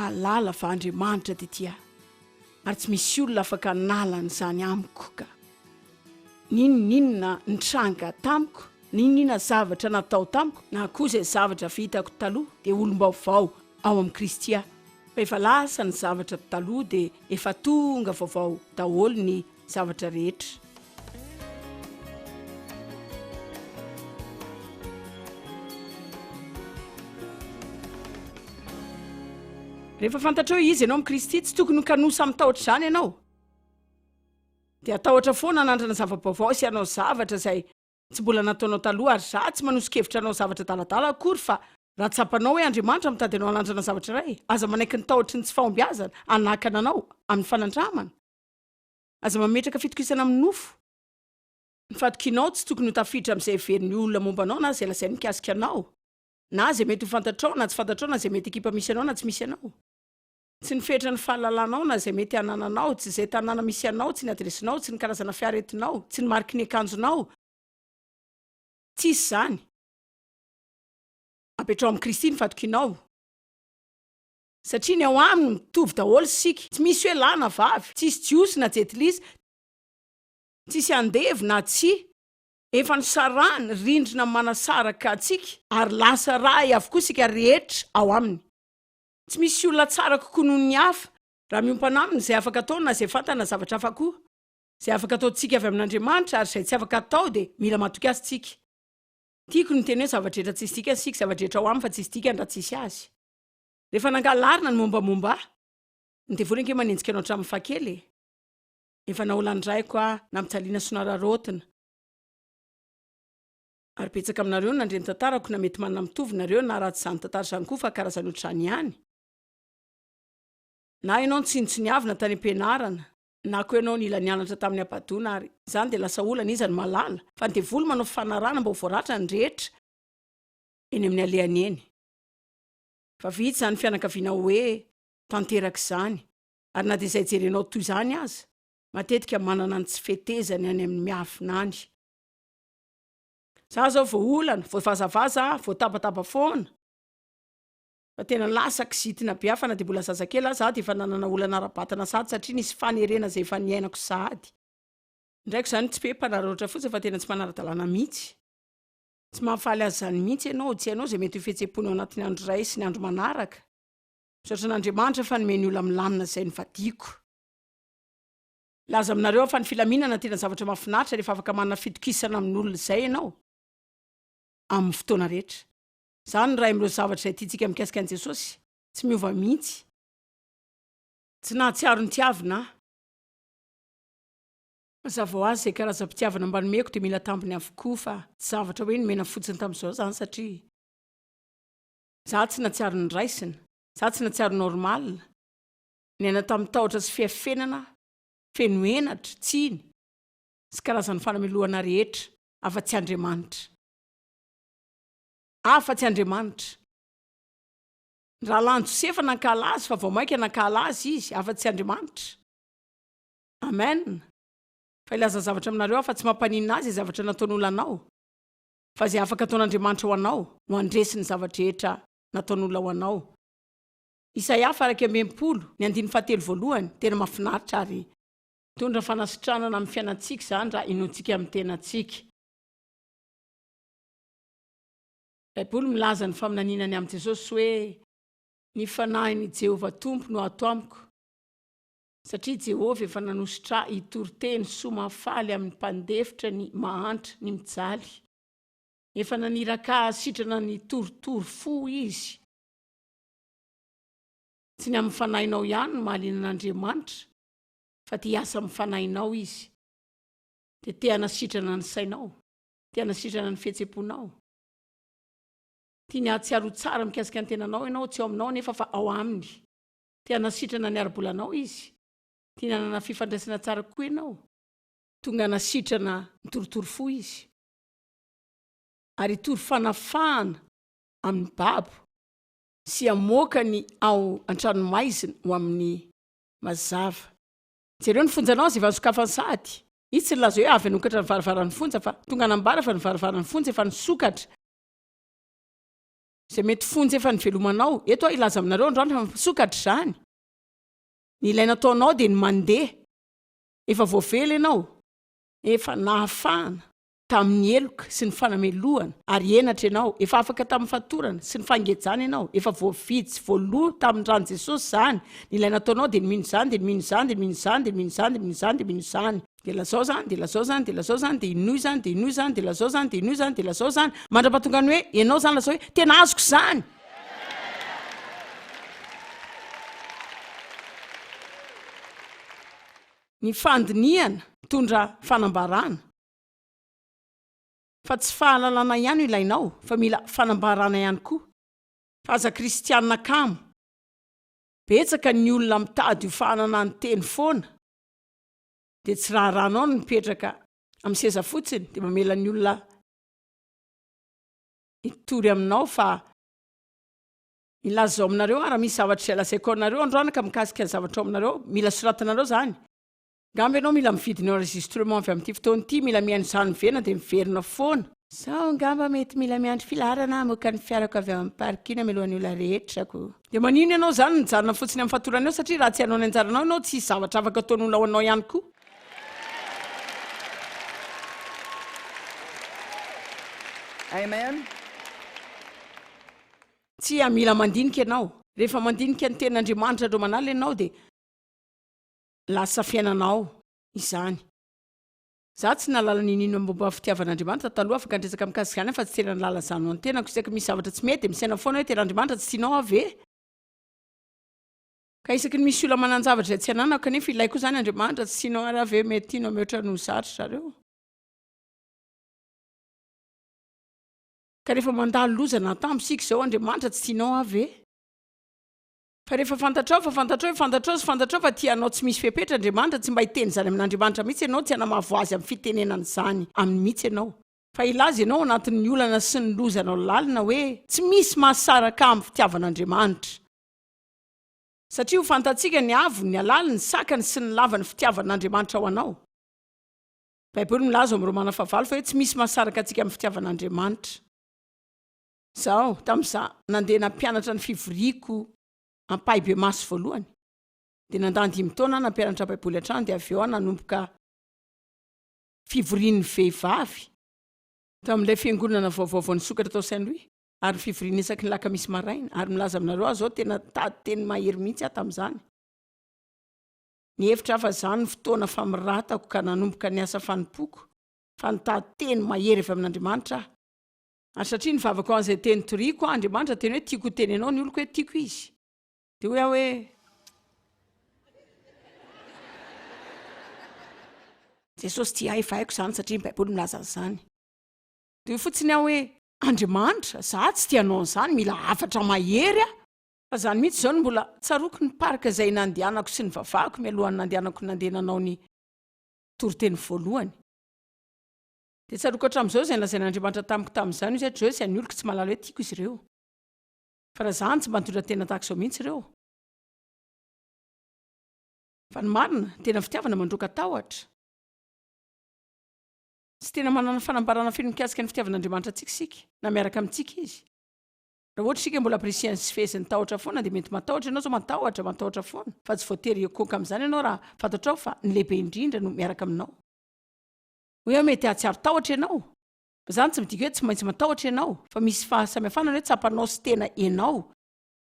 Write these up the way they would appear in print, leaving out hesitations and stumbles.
alala fa Andriamanitra tetia ary tsy misy olona afaka nalana zany amiko ka ninona nitranga tamiko ninona zavatra natao tamiko na koa zay zavatra vitako taloha dia olom-baovao ao amin'ny Kristy fa efa lasa ny zavatra taloha dia efa tonga vaovao daholo ny zavatra rehetra. Rehefa fantatrao izy ianao amin'ny Kristy tsy tokony kanosa mitahotra izany ianao dia atahotra foana nandrana zava-baovao sy anao zavatra izay tsy mbola nataonao taloha ary za tsy manosokevitra anao zavatra daladala akory fa raha tsapanao hoe Andriamanitra mitady anao hanandrana zavatra iray aza manaiky ny tahotra ny tsy fahombiazana anakana anao amin'ny fanandramana aza mametraka fitokisana amin'ny nofo ny fatokinao tsy tokony ho tafiditra amin'izay heverin'ny olona momba anao na izay lazay mikasika anao na izay mety ho fantatrao na tsy fantatrao na izay mety ekipa misy anao na tsy misy anao tsy nifetra ny fahalalanao na izay mety hanananao tsy izay tanàna misy anao tsy ny adresinao tsy ny karazana fiaretinao tsy ny mariky ny akanjonao tsisy zany apetrao amin'ny Kristy ny fatokinao satria ny ao aminy mitovy daholo sika tsy misy hoe lahy na vavy tsisy jiosy na jetilisa tsisy andevy na tsy efa nisarany rindrina manasaraka atsika ary lasa ray avokoa sika rehetra ao aminy tsy misy olona tsara kokoa noho ny hafa raha miompana aminy izay afaka atao na izay fantana zavatra hafa koa izay afaka ataontsika avy amin'Andriamanitra ary izay tsy afaka atao dia mila matoky azy tsika tiako ny teny hoe zavatra rehetra tsisy tika sika zavatra rehetra ao aminy fa tsisy tika raha tsisy azy rehefa nangalarina ny mombamomba ny devoly anke manenjika anao hatramin'ny fakely efa naholandraiko nampitsaliana sonararotina ary petsaka aminareo nandreny tantarako na mety manana mitovy nareo na raha tsy izany tantara izany koa fa karazany ohatrany ihany na ianao nitsinotsiniavina tany am-pianarana na koa ianao nila nianatra tamin'ny apadona ary izany dia lasa olana izy ny malala fa ny devoly manao fanarana mba ho voaratra ny rehetra eny amin'ny alehany eny fa vitsy izany fianakaviana hoe tanteraka izany ary na dia izay jerenao toy izany aza matetika manana ny tsy fetezany any amin'ny miafinany za zao vao olana vao vazavaza vao tapatapa foana fa tena lasa kizitina be hafa na dia mbola zazakely za dia efa nanana olana ara-batana sady satria nisy fanerena izay efa niainako sady indraiko izany tsy mpanararaotra fotsiny fa tena tsy manara-dalàna mihitsy tsy mahafaly azy izany mihitsy ianao tsy ianao izay mety ho fihetseham-pony ao anatin'ny andro iray sy ny andro manaraka misaotra an'Andriamanitra fa nomeny olona milamina izay nyvadiako laza aminareo fa ny filaminana tena zavatra mahafinaritra rehefa afaka manana fitokisana amin'olona izay ianao amin'ny fotoana rehetra izany raha amin'ireo zavatra izay tiantsika mikasika an'i Jesosy tsy miova mihitsy tsy nahatsiaro ny tiavina mazava ho azy izay karazam-pitiavana mba nomeko dia mila tambiny avokoa fa tsy zavatra hoe nomena fotsiny tamin'izao izany satria za tsy natsiaro ny raisina za tsy natsiaro normalina ny aina tamin'ny tahotra sy fiafenana feno henatra tsiny sy karazan'ny fanamelohana rehetra afa-tsy Andriamanitra afa-tsy Andriamanitra raha lany Josefa nankala azy fa vao mainka nankala azy izy afa-tsy Andriamanitra amen fa ilaza zavatra aminareo afa tsy mampaninina azy zavatra nataon'olona anao fa izay afaka ataon'Andriamanitra ho anao no andresy ny zavatra rehetra nataon'olona ho anao Isaia 40 ny 7 tena mahafinaritra ary tondra fanasitranana amin'ny fiainantsika izany raha inontsika amin'ny tenantsika Baiboly milaza ny faminaninany amin'i Jesosy hoe ny fanahin'i Jehovah Tompo no ato amiko satria Jehovah efa nanositra hitoriteny soa mahafaly amin'ny mpandefitra ny mahantra ny mijaly efa naniraka sitrana ny torotoro fo izy tsy ny amin'ny fanahinao ihany no mahaliana an'Andriamanitra fa ty hiasa amin'ny fanahinao izy dia te hanasitrana ny sainao te hanasitrana ny fihetseham-ponao tia ny ahatsiaro tsara mikasika ny tenanao ianao tsy ao aminao nefa fa ao aminy te hanasitrana ny ara-bolanao izy tia nanana fifandraisana tsara koa ianao tonga hanasitrana ny torotoro fo izy ary tory fanafahana amin'ny babo sy amoaka ny ao an-tranomaizina ho amin'ny mazava jereo ny fonjanao izay efa nisokafany sady izy tsy nilaza hoe avy hanokatra ny varavaran'ny fonja fa tonga nambara fa ny varavaran'ny fonja efa nisokatra zay mety fonjy efa nivelomanao eto ilaza aminareo androany fa misokatra zany ny ilaina ataonao dia ny mandeha efa voavely ianao efa nahafahana tamin'ny eloka sy ny fanamelohana ary enatra ianao efa afaka tamin'ny fatorana sy ny fangejana ianao efa voavidy sy voaloha tamin'ny rano Jesosy zany ny ilaina ataonao dia ny mino zany dia ny mino zany dia ny mino zany dia ny mino zany dia mino zany dia mino zany dia lazao zany dia lazao zany dia lazao zany dia inoy zany dia inoy zany dia lazao zany dia inoy zany dia lazao zany mandra-pahatonga ny hoe ianao zany lazao hoe tena azoko zany. Ny fandiniana mitondra fanambarana fa tsy fahalalana ihany ilainao fa mila fanambarana ihany koa fa aza kristianina kamo betsaka ny olona mitady io fahanana ny teny foana dia tsy raharanao no mipetraka amin'ny seza fotsiny dia mamela ny olona hitory aminao fa ilazao aminareo raha misy zavatra izay lazaiko aminareo androany ka mikasika ny zavatra ao aminareo mila soratanareo zany. Ngamba ianao mila mividina enregistrement avy amin'ity fotoana ity mila mihaino izany mivena dia miverina foana. Sao ngamba mety mila miandry filarana moka ny fiarako avy amin'ny parkina mialohan'ny olona rehetrako. Dia manino ianao zany nijanona fotsiny amin'ny fatorana eo satria raha tsy hanao ny anjaranao ianao tsy zavatra afaka ataon'olona ho anao ihany koa. Amen. Tsy mila mandinika ianao. Rehefa mandinika ny tenin'Andriamanitra andro manala ianao dia lasa fiainanao izany. Za tsy nalala ninino momba fitiavan'Andriamanitra taloha afaka andresaka mikasika izany fa tsy tena nalala izany ho an-tenako isaky misy zavatra tsy mety misaina foana hoe tenin'Andriamanitra tsy tianao ave. Ka isaky ny misy olona manan-javatra izay tsy ananako kanefa ilay koa zany Andriamanitra tsy tianao ary ave mety tianao mihoatra no zatra zareo. Ka rehefa mandalo lozana tamposika izao Andriamanitra tsy tianao ave. Fa rehefa fantatrao fa tianao tsy misy fepetra Andriamanitra tsy mba hiteny zany amin'Andriamanitra mihitsy ianao tsy hanamavo azy amin'ny fitenenana zany amin'ny mihitsy ianao. Fa ilaza ianao anatin'ny olana sy ny lozana lalina hoe tsy misy mahasaraka amin'ny fitiavan'Andriamanitra. Satria ho fantatsika ny avo, ny alala, ny sakany sy ny lavany fitiavan'Andriamanitra ho anao. Baiboly milaza amin'ny Romana 9 fa hoe tsy misy mahasaraka antsika amin'ny fitiavan'Andriamanitra. Zao tamin'izaho nandeha nampianatra ny fivoriako ampahibe maso voalohany dia nandany 5 taona nampianatra baiboly an-trano dia avy eo nanomboka fivorian'ny vehivavy tamin'ilay fiangonana vaovao nisokatra tao Saint-Louis ary fivoriana isaky ny lakamisy maraina ary milaza aminareo aho zao tena tady teny mahery mihitsy aho tamin'izany. Ny hevitra fa zany ny fotoana famiratako ka nanomboka ny asa fanimpoko fa nitady teny mahery avy amin'Andriamanitra aho. Ary satria ny vavako an'izay teny toriako Andriamanitra teny hoe tiako teny ianao ny oloko hoe tiako izy. Dia hoe aho hoe Jesosy tia efa haiko zany satria ny baiboly milaza an'izany. Dia hoe fotsiny aho hoe Andriamanitra za tsy tianao an'izany mila hafatra mahery aho. Fa zany mihitsy izao no mbola tsaroko ny paraka izay nandehanako sy ny vavahako mialohan'ny nandehanako nandeha nanao ny toriteny voalohany. Dia tsaroko hatramin'izao izay nolazain'Andriamanitra tamiko tamin'izany izy hoe Joyce ny oloko tsy malala hoe tiako izy ireo. Fa raha zany tsy mba nitondra tena tahaka izao mihitsy ireo. Fa ny marina tena fitiavana mandroaka tahotra. Tsy tena manana fanambarana feno mikasika ny fitiavan'Andriamanitra antsika na miaraka amintsika izy. Raha ohatra isika mbola apresiany sy feheziny tahotra foana dia mety matahotra ianao zao matahotra foana. Fa tsy voatery iokoka amin'izany ianao raha fantatrao fa ny lehibe indrindra no miaraka aminao. Hoe mety ahatsiaro tahotra ianao. Zany tsy midika hoe tsy maintsy matahotra ianao fa misy fahasamihafana hoe tsapanao sy tena ianao.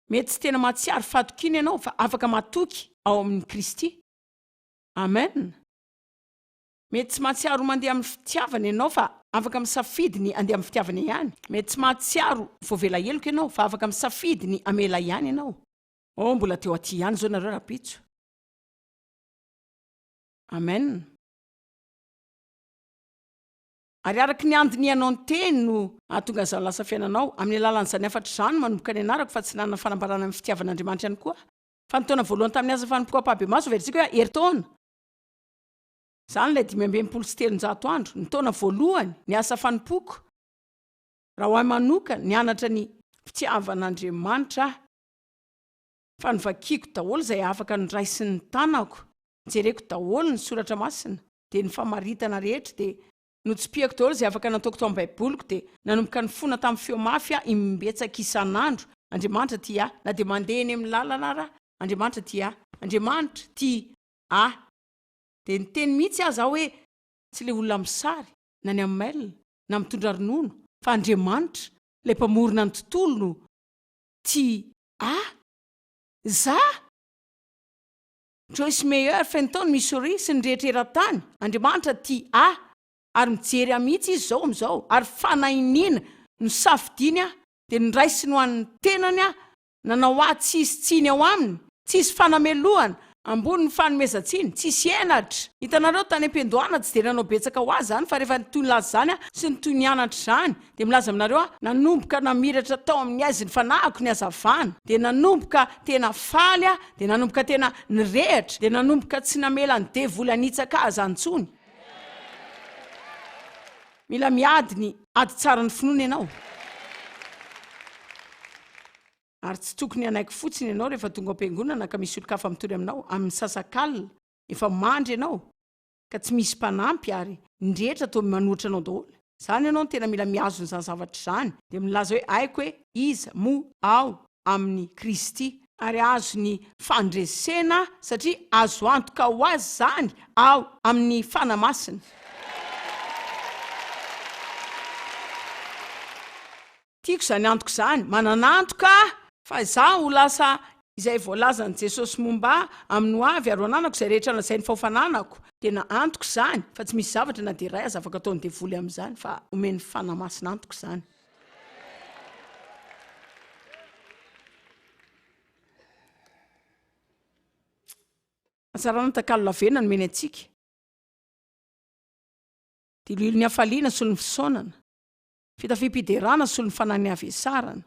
Mety tsy tena mahatsiaro fatokina ianao fa afaka matoky ao amin'ny Kristy. Amen. Mety tsy mahatsiaro mandeha amin'ny fitiavana ianao fa afaka misafidy ny andeha amin'ny fitiavana ihany. Mety tsy mahatsiaro voavela heloka ianao fa afaka misafidy ny amela ihany ianao. Mbola teo aty ihany zao nareo rapitso. Amen. Ary araka ny andinianao ny teny no ahatonga izany lasa fiainanao amin'ny alalan'izany afatra izany manomboka ny anarako fa tsy nanana fanambarana amin'ny fitiavan'Andriamanitra ihany koa. Fa ny taona voalohany tamin'ny asa fanimpoko ampahabe maso veritsika hoe herintaona. Zany ilay 523 andro ny taona voalohany ny asa fanimpoko. Raha ho ahy manoka nianatra ny fitiavan'Andriamanitra fa nivakiako daholo izay afaka nondraisy ny tanako. Jereko daholo ny soratra masina dia ny famaritana rehetra dia notsipiako daholo zay afaka nataoko tao amin'ny baiboliko dia nanomboka ny fona tamin'ny feo mafy imbetsaka isan'andro Andriamanitra ty na dia mandeha eny amin'ny lalana ara Andriamanitra ty Andriamanitra ty dia ny teny mihitsy aza hoe tsy le olona misary na ny amin'ny mail na mitondra ronono fa Andriamanitra le mpamorona ny tontolo no ty za Joyce Meyer Ministries sy ny rehetra eran-tany Andriamanitra ty ary mijery amihitsy izy zao am'izao ary fanainina no safidiny dia niraisiny ho an'ny tenany nanao tsisy tsiny ao aminy tsisy fanamelohana ambony ny fanomezantsiny tsisy enatra hitanareo tany am-pendohana tsy dia nanao betsaka ho azy zany fa rehefa toy ny laza zany sy ny toy ny anatra zany dia milaza aminareo nanomboka namiratra tao amin'ny aiziny fanahiko ny azavana dia nanomboka tena faly dia nanomboka tena nirehatra dia nanomboka tsy namela ny devoly anitsaka azy antsony mila miady ny ady tsara ny finoana ianao ary tsy tokony anaiky fotsiny ianao rehefa tonga am-piangonana ka misy olo-kafa mitory aminao amin'ny sasakalina efa mandry ianao ka tsy misy mpanampy ary ndrehetra toa manohitra anao daholo zany ianao no tena mila miazo ny zany zavatra zany dia milaza hoe aiko hoe iza mo ao amin'ny Kristy ary azo ny fandresena satria azo antoka ho azy zany ao amin'ny fanamasina tiako zany antoko zany mananantoka fa za ho lasa izay voalazan'i Jesosy momba amin'ny ho avy ary ho ananako izay rehetra nazay ny fahofananako tena antoko zany fa tsy misy zavatra na dia ray aza afaka ataony devoly amin'izany fa omeny fanamasina antoko zany atsarana takalo lavena no meny antsika dia lilo ny hafaliana solo ny fisaonana fitafim-piderana solo ny fanany avesarana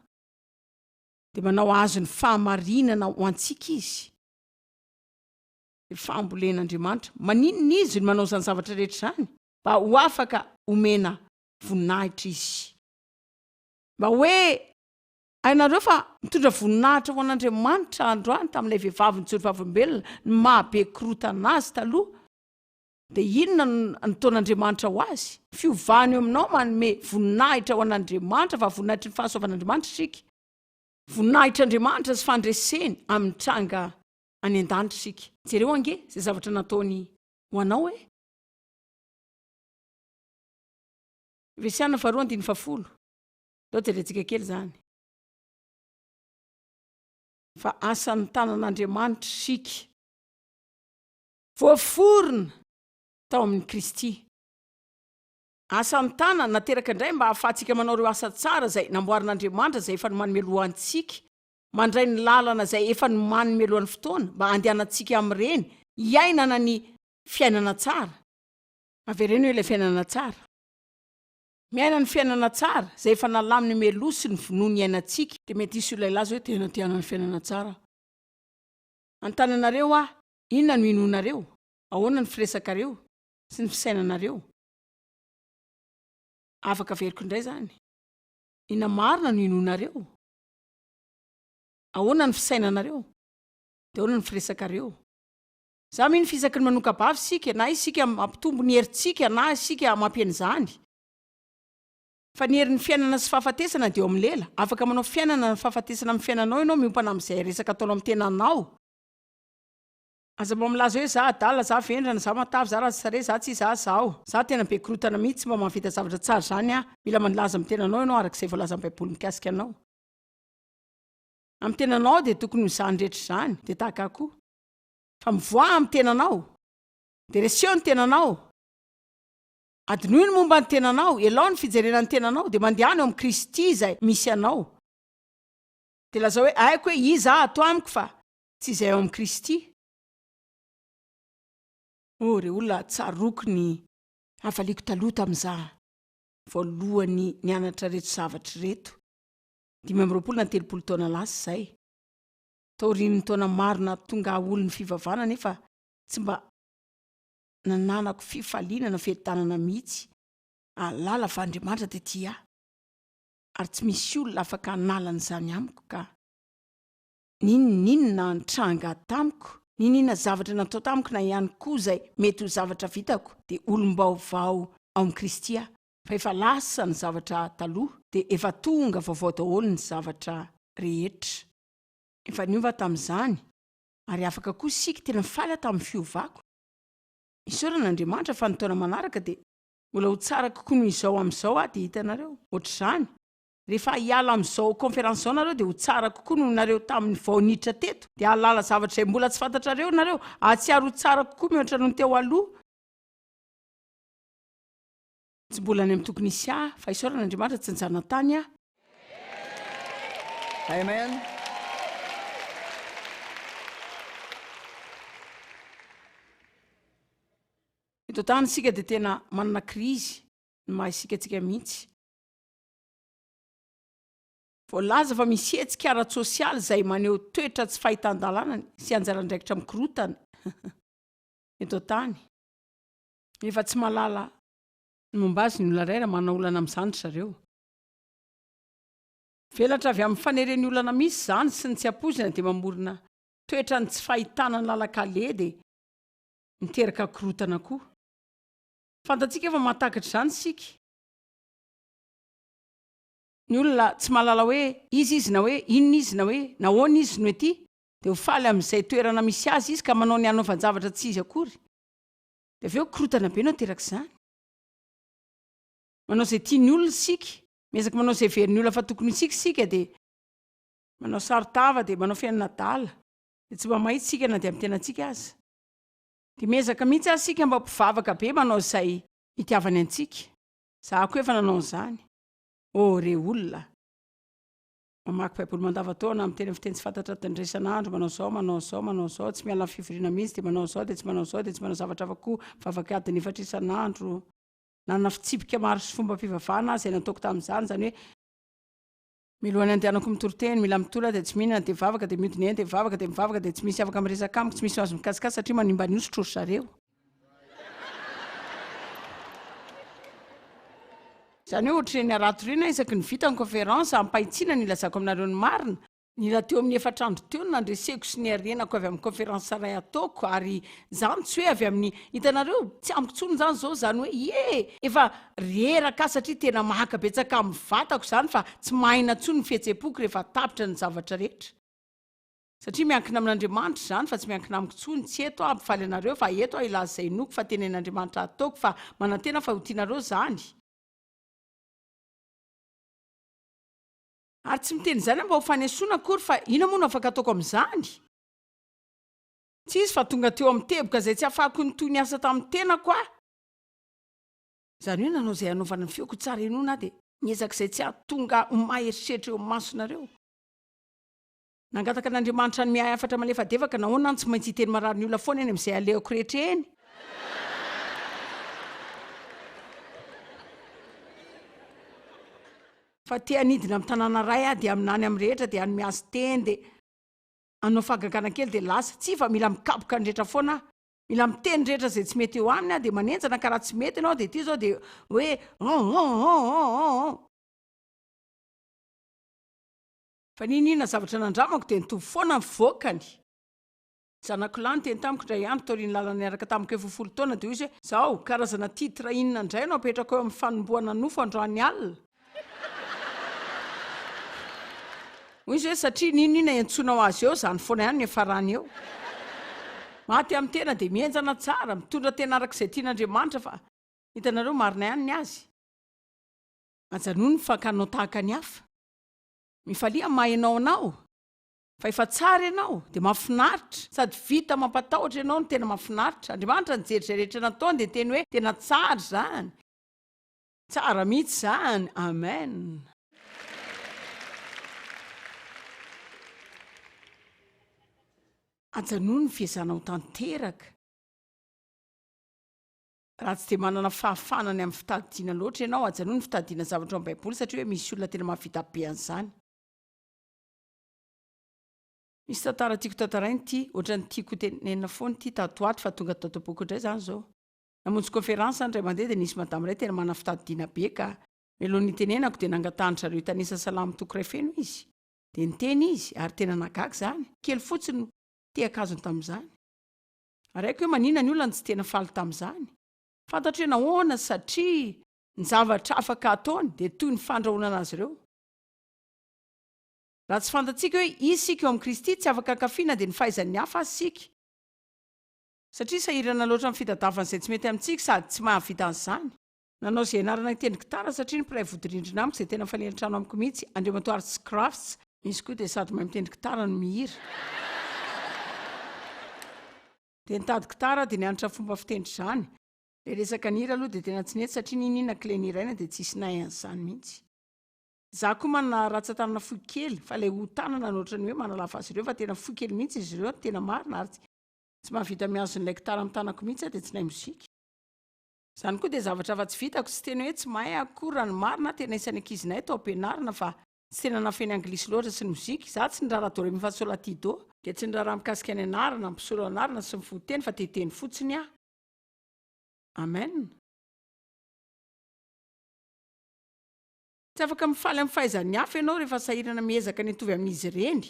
dia manao azo ny fahamarinana ho antsika izy fambolen'Andriamanitra maninona izy no manao izany zavatra rehetra zany mba ho afaka omena voninahitra izy mba hoe ainareo fa mitondra voninahitra ho an'Andriamanitra androany tamin'ilay vehivavy nijoro vavolombelona ny mahabe korotana azy taloha dia inona ny taon'Andriamanitra ho azy fiovany eo aminao manome voninahitra ho an'Andriamanitra fa voninahitra ny fahasoavan'Andriamanitra sika voninahitr'Andriamanitra sy fandreseny amin'ny tranga any an-danitra sika jereo ange zay zavatra nataony ho anao Efesiana 4:10 dao jerentsika kely zany fa asan'ny tanan'Andriamanitra sika voaforona tao amin'ny Kristy asan'ny tanana nateraka indray mba ahafahantsika manao ireo asa tsara zay namboarin'Andriamanitra zay efa no manomelohantsika mandray ny lalana zay efa no manomelohan'ny fotoana mba andehanantsika amin'ireny hiainana ny fiainana tsara avereny hoe ilay fiainana tsara miaina ny fiainana tsara zay efa nalaminy melosi ny vonoa ny iainantsika dia mety isy olona ilazy hoe tena tiana ny fiainana tsara antananareo inona no inonareo ahoana ny firesakareo sy ny fisainanareo afaka veriko indray zany ina marina no inonareo ahoana ny fisainanareo dia ahoana ny firesakareo za mino fisaky ny manokabavy sika na isika mampitombo ny herintsika na isika mampian'izany fa ny herin'ny fiainana sy fahafatesana dia eo amin'ny lela afaka manao fiainana ny fahafatesana amin'ny fiainanao ianao miompana amin'izay resaka ataonao amin'ny tenanao aza mba milaza hoe za adala za vendrana za matavy za razasare za tsy za zao za tena be korotana mihitsy mba mahavita zavatra tsara zany mila manilaza amin'ny tenanao ianao arak'izay voalaza amin'ny baiboly mikasika anao amin'ny tenanao dia tokony izany rehetra zany dia tahaka akoho fa mivoaha amin'ny tenanao dia reseo ny tenanao adinoy ny momba ny tenanao elao ny fijerena ny tenanao dia mandehana eo amin'ny Kristy izay misy anao dia laza hoe aiko hoe iza ato amiko fa tsy izay eo amin'ny Kristy re olona tsaroko ny havaliko taloha tamin'iza voalohany ny anatra reto zavatra reto 5 taona lasa izay taorian'ny taona maro na tonga olon'ny fivavana nefa tsy mba nananako fifaliana na feritanana mihitsy alala fa Andriamanitra dia tia ary tsy misy olona afaka analan'izany amiko ka ninona nitranga tamiko ninona zavatra natao tamiko na ihany koa zay mety ho zavatra vitako dia olom-baovao ao amin'ny Kristia fa efa lasa ny zavatra taloha dia efa tonga vaovao daholo ny zavatra rehetra. Efa niova tamin'izany ary afaka koa isika tena faly tamin'ny fiovako. Isaoran'Andriamanitra fa ny taona manaraka dia mbola ho tsara kokoa noho izao amin'izao dia hitanareo. Ohatr'izany rehefa hiala amin'izao konferansy izao nareo dia ho tsara kokoa noho nareo tamin'ny vao niditra teto dia halala zavatra izay mbola tsy fantatrareo nareo, ahatsiaro ho tsara kokoa mihoatra noho ny teo aloha. Tsy mbola any amin'ny tokony hisy fa isaoran'Andriamanitra tsy nijanona tany aho. Amen. Eto tany isika dia tena manana krizy ny maha isika antsika mihitsy. Voalaza fa misy hetsika ara-tsosialy izay maneho toetra tsy fahitan-dalàna sy anjaran-draikitra mikorotana. Eto tany efa tsy malala ny momba azy ny olona iray raha manao olana amin'izany zareo. Velatra avy amin'ny fanereny olana misy izany sy ny tsy ampoizina dia mamorona toetra ny tsy fahitana ny lalakale dia miteraka korotana koa. Fantatsika efa mahatakatra izany isika. Ny olona tsy mahalala hoe izy na hoe inona izy na hoe nahoana izy no ety dia ho faly amin'izay toerana misy azy izy ka manao ny hanaovan-javatra tsy izy akory. Dia avy eo korotana be no teraka izany. Manao izay tian'ny olona isika, miezaka manao izay verin'ny olona fa tokony isika dia manao saritava dia manao fiainana-dala dia tsy mba mahitsy isika na dia amin'ny tenantsika aza. Dia miezaka mihitsy isika mba mpivavaka be manao izay itiavany antsika. Za koa efa nanao izany. Re olona mamaky Baiboly mandavataona amin'ny teny fiteny tsy fantatra tandresan'andro, manao izao, tsy miala fivoriana mihitsy dia manao izao dia tsy manao izao dia tsy manao zavatra avakoa vavaka adiny efatra isan'andro. Nanana fitsipika maro sy fomba fivavahana izay nataoko tamin'izany, izany hoe milohan'ny andehanako mitoroteny mila mitola dia tsy mihinana dia mivavaka dia mihodina eny dia mivavaka dia tsy misy afaka miresaka amiko, tsy misy azo mikasika satria manimba ny osotro ry zareo. Izany hoe ohatrany aratorina isaky ny vita ny konferansa ampahitsiana ny ilazako aminareo ny marina. Nila teo amin'ny 4 andro teo no nandreseko sy ny arenako avy amin'ny konferansa iray ataoko ary izany tsy hoe avy amin'ny hitanareo tsy amiko intsony izany izao izany hoe efa reraka satria tena mahakabetsaka amin'ny vatako izany fa tsy mahina intsony ny fihetseham-poko rehefa tapitra ny zavatra rehetra. Satria miankina amin'Andriamanitra izany fa tsy miankina amiko intsony, tsy eto aho ampifaly anareo fa eto aho ilaza izay noko fa tenen'Andriamanitra ataoko fa manantena fa ho tianareo izany. Ary tsy miteny izany mba ho fanesoana akory fa ina moa no afaka ataoko amin'izany? Tsy izy fa tonga teo amin'ny teboka izay tsy afahako ny toy ny asa tamin'ny tenako aho. Izany hoe nanao izay hanaovana ny feoko tsara enoana dia niezaka izay tsy ahatonga ho maheritseritra eo amin'ny masonareo. Nangataka an'Andriamanitra ny mihay afatra malefadefaka nahoana tsy maintsy hiteny marary ny olona foana eny amin'izay alehako rehetra eny. Fa tia nidina amin'ny tanàna ray dia aminany amin'ny rehetra dia any miazy teny dia anao fagagana kely dia lasa tsy fa mila mikapoka ny rehetra foana, mila miteny rehetra izay tsy mety eo aminy dia manenjana ka raha tsy mety ianao dia ity izao dia hoe fa ninina zavatra nandramako dia nitovy foana ny voakany. Zanako lahy teny tamiko indray andro taoriany lalana niaraka tamiko 70 taona dia izy hoe izao karazana titra inona indray anao apetraka eo amin'ny fanomboana nofo androany alina. Izy hoe satria ninina iantsonao azy eo izany foana ihany ny efarany eo. Maty amin'ny tena dia mienjana tsara, mitondra tena arak'izay tian'Andriamanitra fa hitanareo marina ihany ny azy. Ajanony fa kanao tahaka ny hafa. Mifalia mahainao anao fa efa tsara ianao dia mahafinaritra sady vita mampatahotra ianao no tena mahafinaritra. Andriamanitra nijery izay rehetra nataony dia teny hoe tena tsara izany. Tsara mihitsy izany. Amen. Ajanony ny fiezana ho tanteraka. Raha tsy dia manana fahafanany amin'ny fitadidiana loatra ianao, ajanony ny fitadidiana zavatra ao amin'ny Baiboly satria hoe misy olona tena mahavita be an'izany. Misy tantara tiako tantaraina ity, ohatran'ny tiako tenenina foana ity tatoato fa tonga tatoboako indray izany izao. Namonjy konferansa indray mandeha dia nisy madama iray tena manana fitadidiana be ka melohan'ny tenenako dia nangatahatra ireo tanisa salamo toko iray feno izy. Dia niteny izy ary tena nagaga izany. Kely fotsiny tiaka azony tamin'izany. Araiko hoe manina ny olona tsy tena faly tamin'izany. Fantatra hoe nahoana satria ny zavatra afaka ataony dia toy ny fandrahoana anazy ireo. Raha tsy fantatsika hoe izy sika eo amin'ny Kristy tsy afaka ankafiana dia ny fahaizan'ny hafa azy sika. Satria sahirana loatra amin'ny fitadiavana izay tsy mety amintsika sady tsy mahavita an'izany. Nanao izay ianarana itendry gitara satria ny mpiray vodirindrina amiko izay tena falentrano amiko mihitsy Andriamatoa Arts Crafts. Misy koa dia sady mahay mitendry gitara no mihira. Dia nitady gitara dia nianatra fomba fitendry izany. Ilay resaka nihira aloha dia tena tsy nety satria ninina clé niraina dia tsisy nahay an'izany mihitsy. Za koa manana ratsan-tanana fohy kely fa ilay ho tanana no ohatrany hoe manalafa azy ireo fa tena fohy kely mihitsy izy ireo tena marina ary tsy mahavita miazon'ilay gitara amin'ny tanako mihitsy dia tsy nahay mozika. Izany koa dia zavatra afa tsy vitako tsy tena hoe tsy mahay akory raha ny marina tena isan'ny ankizinay tao am-pianarana fa tsy tena nafeny anglisy loatra sy ny mozika. Za tsy nirara do re mi fa sol la ti do dia tsy nirara mikasika ny anarana mpisolo anarana sy mifoteny fa teteny fotsiny aho. Amen. Tsy afaka mifaly amin'ny fahaizan'ny hafa ianao rehefa sahirana miezaka ny hitovy amin'izy ireny.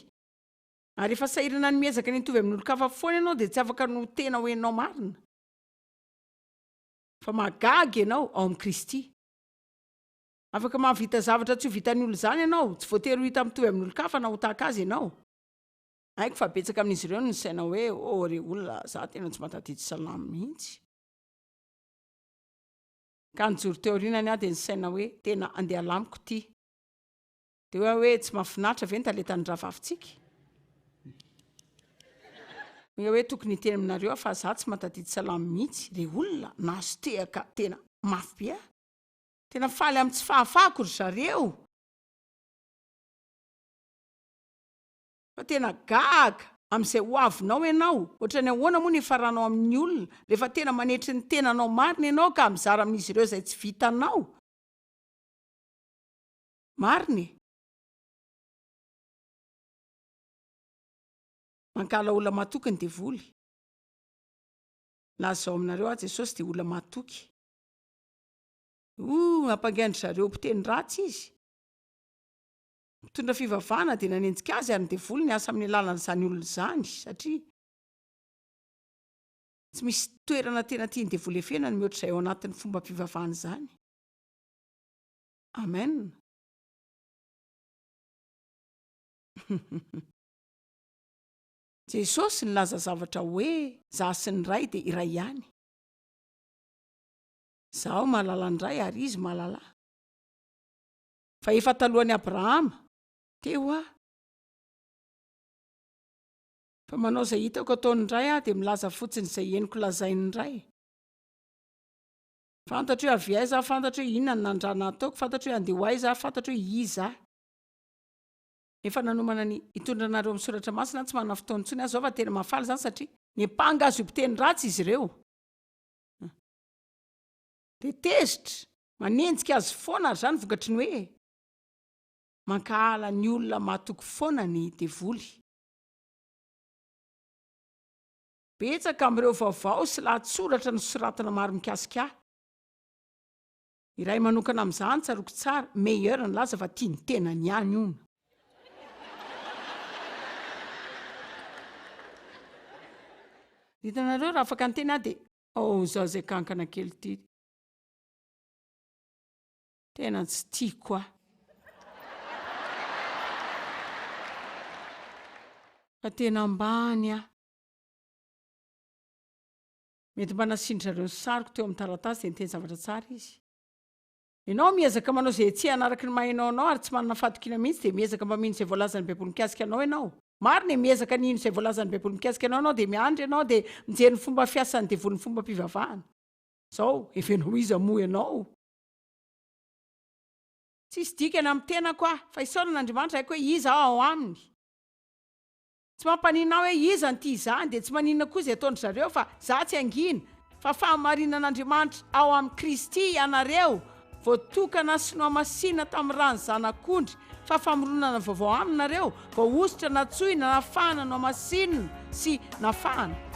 Ary rehefa sahirana ny miezaka ny hitovy amin'olon-kafa foana ianao dia tsy afaka no tena ho enao marina. Fa magaga ianao ao amin'ny Kristy. Afaka mahavita zavatra tsy ho vitan'ny olona izany ianao, tsy voatery ho hita mitovy amin'olon-kafa na ho tahaka azy ianao. Haiko fa betsaka amin'izy ireo no saina hoe re olona za tena tsy mahatadidy salamy mihitsy. Ka nijoro teo aorianany aho dia nisaina hoe tena andeha alamiko ity. Dia hoe tsy mahafinaritra ve ny talentan'ny ravavintsika? Hoe tokony hiteny aminareo fa za tsy mahatadidy salamy mihitsy. Re olona naso-tehaka tena mafy be aho. Tena faly amin'ny tsy fahafahako ry zareo. Fa tena gaga amin'izay ho avinao ianao. Ohatrany ahoana moa ny faranao amin'ny olona rehefa tena manetry ny tenanao marina ianao ka mizara amin'izy ireo izay tsy vitanao. Marina. Mankala olona matoky ny devoly. Lazao aminareo aho Jesosy dia olona matoky. Hampangaindry zareo mpiteny ratsy izy. Mitondra fivavahana dia nanenjika azy ary ny devoly ny asa amin'ny alalan'izany olona izany satria tsy misy toerana tena tiany devoly efena ny mihoatra izay ao anatin'ny fomba fivavahana izany. Amen. Jesosy nilaza zavatra hoe za sy ny ray dia iray ihany. Zaho mahalala ny ray ary izy mahalala. Fa efa talohan'i Abrahama teo aho. Fa manao izay hitako ataon'ny ray aho dia milaza fotsiny izay henoko lazain'ny ray. Fantatra hoe avy aiza aho, fantatra hoe inona ny nandrana ataoko, fantatra hoe andeha ho aiza aho, fantatra hoe iza aho. Efa nanomana ny hitondra anareo amin'ny soratra masina tsy manana fotoana intsony aho zao fa tena mahafaly izany satria niampanga azy io mpiteny ratsy izy ireo. Dia tezitra manenjika azy foana ary izany vokatry ny hoe mankahala ny olona matoky foana ny devoly. Betsaka amin'ireo vaovao sy lahatsoratra no soratana maro mikasika ahy. Iray manokana amin'izany tsaroko tsara, Meyer ny laza fa tia ny tenany ihany hono. Hitanareo raha afaka ny teny ahy dia zaho izay kankana kely ity. Tena tsy tiako aho. Fa tena ambany aho. Mety mba nasindrareo ny sariko teo amin'ny taratasy dia niteny zavatra tsara izy. Ianao miezaka manao izay tsy hanaraka ny mahainao anao ary tsy manana fahatokiana mihitsy dia miezaka mba mino izay voalazan'ny Baiboly mikasika anao ianao. Marina miezaka nino izay voalazan'ny Baiboly mikasika anao dia miandry ianao dia mijery ny fomba fiasan'ny devoly ny fomba mpivavahana. Zao efa ianao iza moa ianao. Tsisy dikany amin'ny tenako aho fa isaoran'Andriamanitra haiko hoe iza ao aminy. Tsy mampanina hoe iza ny ity izany dia tsy maninona koa izay ataon'ny zareo fa za tsy angina fa fahamarinan'Andriamanitra ao amin'ny Kristy ianareo voatokana sy nohamasinina tamin'ny rano zanak'ondry fa famoronana vaovao aminareo voaositra natsoina nafahana nohamasinina sy nafahana.